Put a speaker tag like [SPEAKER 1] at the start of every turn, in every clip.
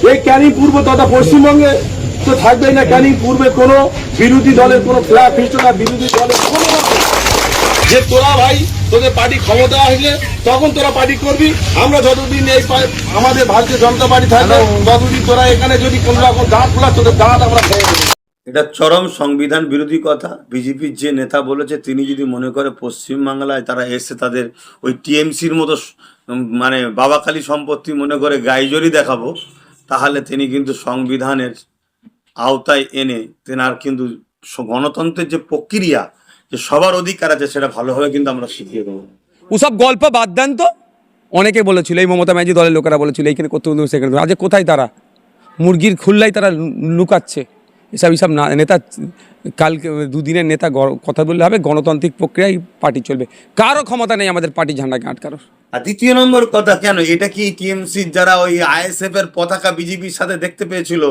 [SPEAKER 1] এই ক্যানিং পূর্ব তথা পশ্চিমবঙ্গে তো থাকবেই না। ক্যানিং পূর্বে কোনো বিরোধী দলের কোনো ফ্ল্যাগ ফিস্টনা বিরোধী দলের কোনো যে তোরা ভাই তোদের পার্টি ক্ষমতা আসলে তখন তোরা পার্টি করবি। আমরা যতদিন এই আমাদের ভারতীয় জনতা পার্টি থাকবে ততদিন তোরা এখানে যদি কোনো রকম দাঁত খোলা তোদের দাঁত আমরা খেয়ে দেবো।
[SPEAKER 2] এটা চরম সংবিধান বিরোধী কথা। বিজেপির যে নেতা বলেছে তিনি যদি মনে করে পশ্চিমবাংলায় তারা এসে তাদের ওই টিএমসির মতো মানে বাবাকালী সম্পত্তি মনে করে গাইজরি দেখাবো, তাহলে তিনি কিন্তু সংবিধানের আওতায় এনে তেনার কিন্তু গণতন্ত্রের যে প্রক্রিয়া, যে সবার অধিকার আছে সেটা ভালোভাবে কিন্তু আমরা শিখিয়ে দেবো।
[SPEAKER 3] ওসব গল্প বাদ দেন তো। অনেকে বলেছিল, এই মমতা ব্যানার্জি দলের লোকেরা বলেছিল এইখানে করতে সেখানে, আজ কোথায় তারা? মুরগির খুল্লাই তারা লুকাচ্ছে। এসব নেতা কালকে দুদিনের নেতা কথা বললে হবে, গণতান্ত্রিক প্রক্রিয়ায় পার্টি চলবে। কারো ক্ষমতা নেই আমাদের পার্টি ঝান্ডাকে আটকানোর।
[SPEAKER 2] আর দ্বিতীয় নম্বর কথা, কেন এটা কি টিএমসি যারা ওই আইএসএফ এর পতাকা বিজেপির সাথে দেখতে পেয়েছিল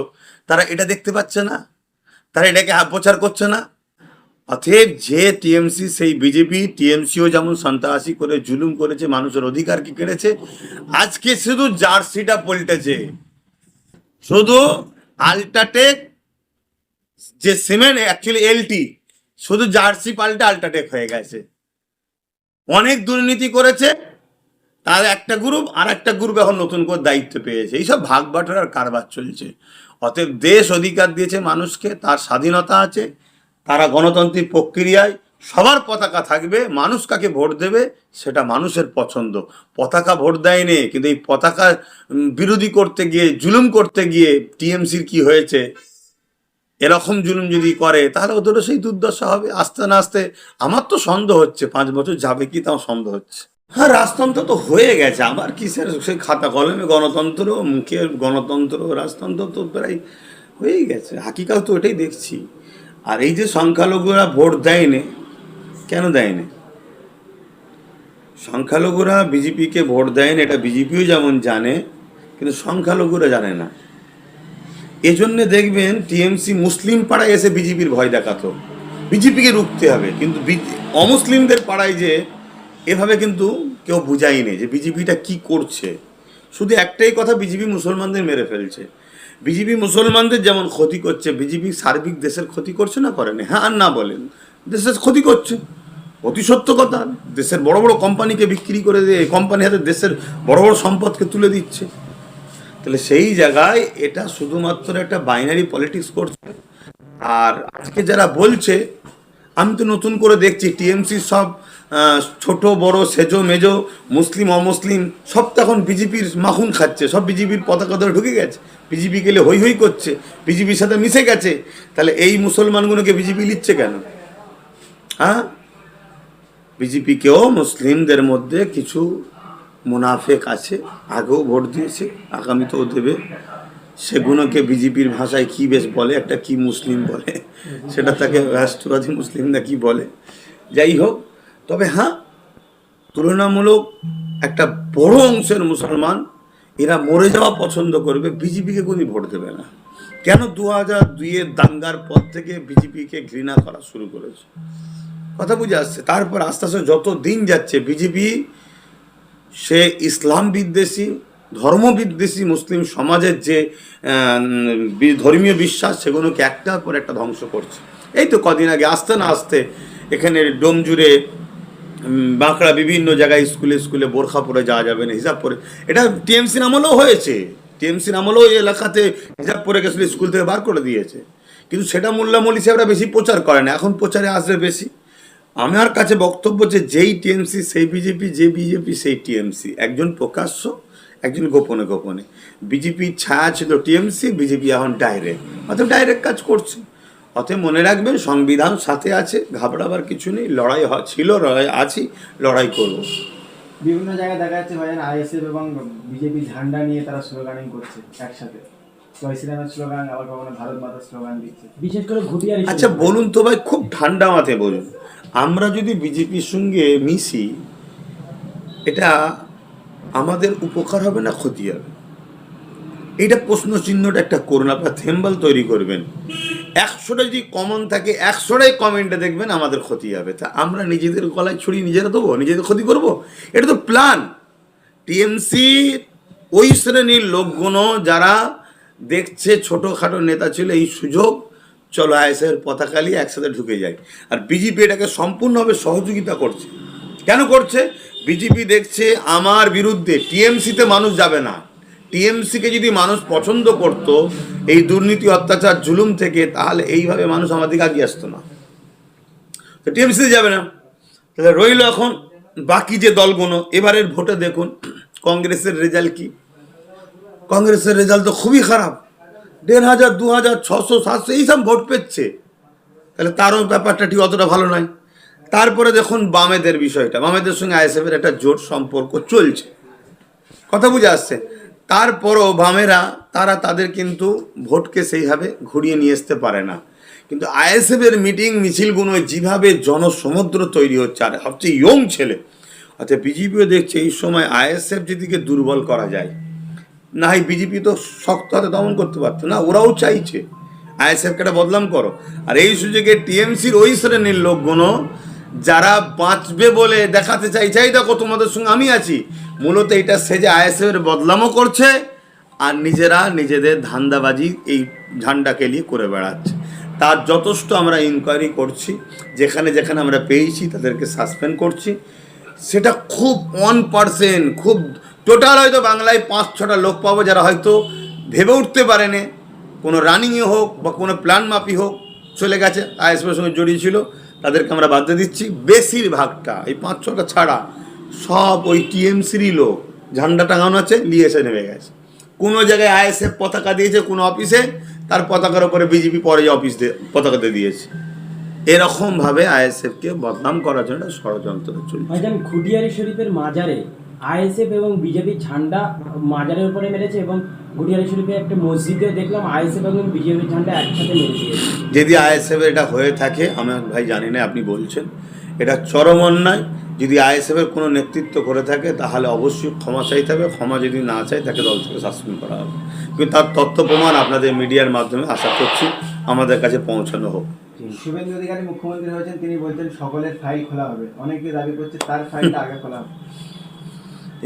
[SPEAKER 2] তারা এটা দেখতে পাচ্ছে না? তারা এটাকে প্রচার করছে না? অতএব যে টিএমসি সেই বিজেপি, টিএমসিও যেমন সন্ত্রাসী করে জুলুম করেছে, মানুষের অধিকারকে কেড়েছে, আজকে শুধু জার্সিটা পল্টেছে। শুধু আল্ট্রাটেক যে সিমেন্ট অ্যাকচুয়ালি এলটি, শুধু জার্সি পাল্টে আল্ট্রাটেক হয়ে গেছে। অনেক দুর্নীতি করেছে তার একটা গ্রুপ, আর একটা গ্রুপ এখন নতুন করে দায়িত্ব পেয়েছে। এইসব ভাগ বাটোয়ারার কারবার চলছে। অতএব দেশ অধিকার দিয়েছে মানুষকে, তার স্বাধীনতা আছে, তারা গণতান্ত্রিক প্রক্রিয়ায় সবার পতাকা থাকবে। মানুষ কাকে ভোট দেবে সেটা মানুষের পছন্দ। পতাকা ভোট দেয়নি, কিন্তু এই পতাকা বিরোধী করতে গিয়ে, জুলুম করতে গিয়ে টিএমসির কি হয়েছে, এরকম জুলুম যদি করে তাহলে ওদেরও সেই দুর্দশা হবে। আস্তে না আস্তে আমার তো সন্দেহ হচ্ছে 5 বছর যাবে কি, তাও সন্দেহ হচ্ছে। হ্যাঁ, রাজতন্ত্র তো হয়ে গেছে, আমার কিসের সেই খাতা কলমে গণতন্ত্র, মুখের গণতন্ত্র, রাজতন্ত্র তো প্রায় হয়েই গেছে। হাকিকাত তো ওটাই দেখছি। আর এই যে সংখ্যালঘুরা ভোট দেয়নি, কেন দেয়নি? সংখ্যালঘুরা বিজেপিকে ভোট দেয়নি, এটা বিজেপিও যেমন জানে, কিন্তু সংখ্যালঘুরা জানে না। এজন্যে দেখবেন টিএমসি মুসলিম পাড়ায় এসে বিজেপির ভয় দেখাতো, বিজেপিকে রুখতে হবে। কিন্তু অমুসলিমদের পাড়ায় যে এভাবে কিন্তু কেউ বুঝায়নি যে বিজেপিটা কি করছে। শুধু একটাই কথা, বিজেপি মুসলমানদের মেরে ফেলছে। বিজেপি মুসলমানদের যেমন ক্ষতি করছে, বিজেপি সার্বিক দেশের ক্ষতি করছে না, করেনি? হ্যাঁ আর না বলেন, দেশের ক্ষতি করছে, অতি সত্য কথা। দেশের বড় বড় কোম্পানিকে বিক্রি করে দিয়ে কোম্পানি হাতে দেশের বড় বড় সম্পদকে তুলে দিচ্ছে। তাহলে সেই জায়গায় এটা শুধুমাত্র একটা বাইনারি পলিটিক্স করছে। আর আজকে যারা বলছে, আমি তো নতুন করে দেখছি টিএমসি সব ছোট বড় সেজো মেজো মুসলিম অমুসলিম সব তো এখন বিজেপির মাখন খাচ্ছে, সব বিজেপির পতাকা ধরে ঢুকে গেছে, বিজেপি গেলে হই হই করছে, বিজেপির সাথে মিশে গেছে। তাহলে এই মুসলমানগুলোকে বিজেপি নিচ্ছে কেন? হ্যাঁ, বিজেপিকেও মুসলিমদের মধ্যে কিছু মুনাফেক আছে, আগেও ভোট দিয়েছে, আগামীতেও দেবে। সেগুলোকে বিজেপির ভাষায় কি বেশ বলে, একটা কি মুসলিম বলে, সেটা তাকে রাষ্ট্রবাদী মুসলিম না কি বলে, যাই হোক। তবে হ্যাঁ, তুলনামূলক একটা বড় অংশের মুসলমান এরা মরে যাওয়া পছন্দ করবে, বিজেপিকে কোনো ভোট দেবে না। কেন? 2002-এর দাঙ্গার পর থেকে বিজেপিকে ঘৃণা করা শুরু করেছে, কথা বুঝে আসছে। তারপর আস্তে আস্তে যত দিন যাচ্ছে বিজেপি সে ইসলাম বিদ্বেষী, ধর্মবিদ্বেষী মুসলিম সমাজের যে ধর্মীয় বিশ্বাস সেগুলোকে একটার পর একটা ধ্বংস করছে। এই তো কদিন আগে আস্তে না আস্তে এখানে ডোমজুড়ে বাঁকড়া বিভিন্ন জায়গায় স্কুলে স্কুলে বোরখা পরে যাওয়া যাবে না, হিসাব পরে। এটা টিএমসির আমলেও হয়েছে, টিএমসির আমলেও এই এলাকাতে হিসাব পরে গেছিলো, স্কুল থেকে বার করে দিয়েছে। কিন্তু সেটা মোল্লা মৌলী সাহেবরা বেশি প্রচার করে না, এখন প্রচারে আসবে বেশি। আমার কাছে বক্তব্য যে যেই টিএমসি সেই বিজেপি, যে বিজেপি সেই টিএমসি। একজন প্রকাশ্য, একজন গোপনে গোপনে। বিজেপির ছায়া ছিল টিএমসি, বিজেপি এখন ডাইরেক্ট, অর্থাৎ ডাইরেক্ট কাজ করছে। অতএব মনে রাখবেন সংবিধান সাথে আছে, ঘাবড়াবার কিছু নেই। লড়াই ছিল, লড়াই আছি, লড়াই করব।
[SPEAKER 4] বিভিন্ন জায়গায় দেখা যাচ্ছে ভাইজান আইএসএফ এবং বিজেপি ঝান্ডা নিয়ে তারা স্লোগানিং করছে একসাথে, জয় শ্রীরামের স্লোগান, আবার কখনো ভারত মাতার স্লোগান দিচ্ছে, বিশেষ করে ঘটিয়া।
[SPEAKER 2] আচ্ছা বলুন তো ভাই, খুব ঠান্ডা মাথায় বলুন, আমরা যদি বিজেপির সঙ্গে মিশি এটা আমাদের উপকার হবে না ক্ষতি হবে? এটা প্রশ্ন চিহ্নটা একটা করুন, আপনার থেম্বল তৈরি করবেন। 100টা যদি কমন থাকে 100টাই কমেন্টে দেখবেন আমাদের ক্ষতি হবে। তা আমরা নিজেদের গলায় ছুরি নিজেরা দেবো, নিজেদের ক্ষতি করব? এটা তো প্ল্যান। টিএমসি ওই শ্রেণীর লোকগুলো যারা দেখছে ছোটোখাটো নেতা ছিল, এই সুযোগ চলো আইএসএফের পতাকা নিয়ে একসাথে ঢুকে যায়। আর বিজেপি এটাকে সম্পূর্ণভাবে সহযোগিতা করছে। কেন করছে? বিজেপি দেখছে আমার বিরুদ্ধে টিএমসিতে মানুষ যাবে না। টিএমসিকে যদি মানুষ পছন্দ করত এই দুর্নীতি, অত্যাচার, জুলুম থেকে, তাহলে এইভাবে মানুষ আমাদের দিকে আগিয়ে আসতো না। তো টিএমসিতে যাবে না, তাহলে রইল এখন বাকি যে দলগুলো। এবারের ভোটে দেখুন কংগ্রেসের রেজাল্ট কি। কংগ্রেসের রেজাল্ট তো খুবই খারাপ, ১,৫০০, ২,০০০, ৬০০, ৭০০ এইসব ভোট পেচ্ছে। তাহলে তারও ব্যাপারটা ঠিক অতটা ভালো নয়। তারপরে দেখুন বামেদের বিষয়টা, বামেদের সঙ্গে আইএসএফের একটা জোট সম্পর্ক চলছে, কথা বুঝে আসছে। তারপরও বামেরা তাদের কিন্তু ভোটকে সেইভাবে ঘুরিয়ে নিয়ে আসতে পারে না। কিন্তু আইএসএফের মিটিং মিছিলগুলো যেভাবে জনসমুদ্র তৈরি হচ্ছে, আর সবচেয়ে ইয়ং ছেলে, অর্থাৎ বিজেপিও দেখছে এই সময় আইএসএফ যেদিকে দুর্বল করা যায়, না হয় বিজেপি তো শক্ত হাতে দমন করতে পারতো না, ওরাও চাইছে আইএসএফকে একটা বদনাম করো। আর এই সুযোগে টিএমসির ওই শ্রেণীর লোকগুলো যারা বাঁচবে বলে দেখাতে চাই দেখো তোমাদের সঙ্গে আমি আছি, মূলত এটা সেজে আইএসএফের বদনামও করছে, আর নিজেরা নিজেদের ধান্দাবাজি এই ঝান্ডাকে নিয়ে করে বেড়াচ্ছে। তার যথেষ্ট আমরা ইনকোয়ারি করছি, যেখানে যেখানে আমরা পেয়েছি তাদেরকে সাসপেন্ড করছি। সেটা খুব 1%, খুব টোটাল হয়তো বাংলায় ৫-৬টা লোক পাবো যারা হয়তো ভেবে উঠতে পারেনি, কোনো রানিংয়ে হোক বা কোনো প্ল্যান মাপি হোক চলে গেছে, আইএসএফের সঙ্গে জড়িয়ে ছিল, তাদেরকে আমরা বাদ দিয়ে দিচ্ছি। বেশিরভাগটা এই ৫-৬টা ছাড়া সব ওই টিএমসিরই লোক, ঝান্ডা টাঙানো আছে, নিয়ে এসে নেমে গেছে। কোনো জায়গায় আইএসএফ পতাকা দিয়েছে কোনো অফিসে, তার পতাকার ওপরে বিজেপি পরে অফিস পতাকাতে দিয়েছে। এরকমভাবে আইএসএফকে বদনাম করার জন্য ষড়যন্ত্র চলছে।
[SPEAKER 5] ভাইজান, ঘুটিয়ারি শরীফের মাজারে আইএসএফ এবং বিজেপির ঝান্ডা মাজারের উপরে মেরেছে, এবং ঘুটিয়ারি শরীফে একটা মসজিদে দেখলাম আইএসএফ এবং বিজেপির ঝান্ডা একসাথে মেরে দিয়েছে।
[SPEAKER 2] যদি আইএসএফ এটা হয়ে থাকে, আমি ভাই জানি না, আপনি বলছেন এটা চরম অন্যায়। যদি আইএসএফের কোনো নেতৃত্ব করে থাকে তাহলে অবশ্যই ক্ষমা চাইতে হবে, ক্ষমা যদি না চায় তাকে দল থেকে সাসপেন্ড করা হবে। কিন্তু তার তথ্য প্রমাণ আপনাদের মিডিয়ার মাধ্যমে আশা করছি আমাদের কাছে পৌঁছানো হোক।
[SPEAKER 4] শুভেন্দু অধিকারী মুখ্যমন্ত্রী হয়েছেন, তিনি বলছেন সকলের ফাইল খোলা হবে, অনেকে দাবি করছে তার ফাইলটা আগে খোলা হবে।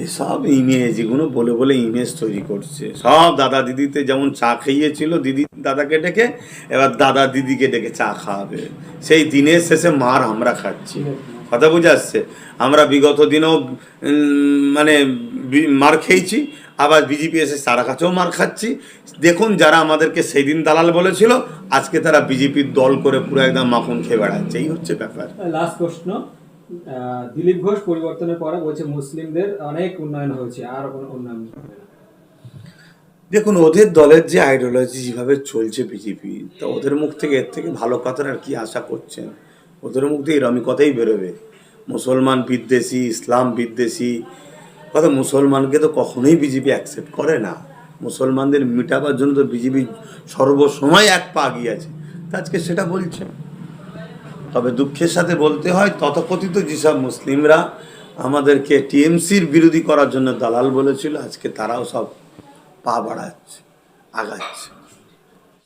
[SPEAKER 2] এসব ইমেজ, এগুলো বলে বলে ইমেজ তৈরি করছে। সব দাদা দিদিতে যেমন চা খাইয়েছিল দিদি দাদাকে ডেকে, এবার দাদা দিদিকে ডেকে চা খাওয়াবে। সেই দিনের শেষে মার আমরা খাচ্ছি, কথা বুঝে আসছে। আমরা বিগত দিনেও মানে মার খেয়েছি, আবার বিজেপি এসে সারা কাছেও মার খাচ্ছি। দেখুন যারা আমাদেরকে সেই দিন দালাল বলেছিল, আজকে তারা বিজেপির দল করে পুরো একদম মাখন খেয়ে বেড়াচ্ছে। এই হচ্ছে ব্যাপার।
[SPEAKER 6] লাস্ট প্রশ্ন, দিলীপ ঘোষ পরিবর্তনের পরে বলছে মুসলিমদের অনেক উন্নয়ন হয়েছে, আর কোনো উন্নয়ন হবে না।
[SPEAKER 2] দেখুন ওদের দলের যে আইডিওলজি যেভাবে চলছে বিজেপি, তা ওদের মুখ থেকে এর থেকে ভালো কথার আর কি আশা করছেন? ওদের মুখ থেকে এরকমই কথাই বেরোবে, মুসলমান বিদ্বেষী, ইসলাম বিদ্বেষী কথা। মুসলমানকে তো কখনোই বিজেপি অ্যাকসেপ্ট করে না। মুসলমানদের মিটাবার জন্য তো বিজেপি সর্বসময় এক পা এগিয়ে আছে, তা আজকে সেটা বলছে। তবে দুঃখের সাথে বলতে হয়, তথাকথিত যেসব মুসলিমরা আমাদেরকে টিএমসির বিরোধী করার জন্য দালাল বলেছিল, আজকে তারাও সব পা বাড়াচ্ছে, আগাচ্ছে।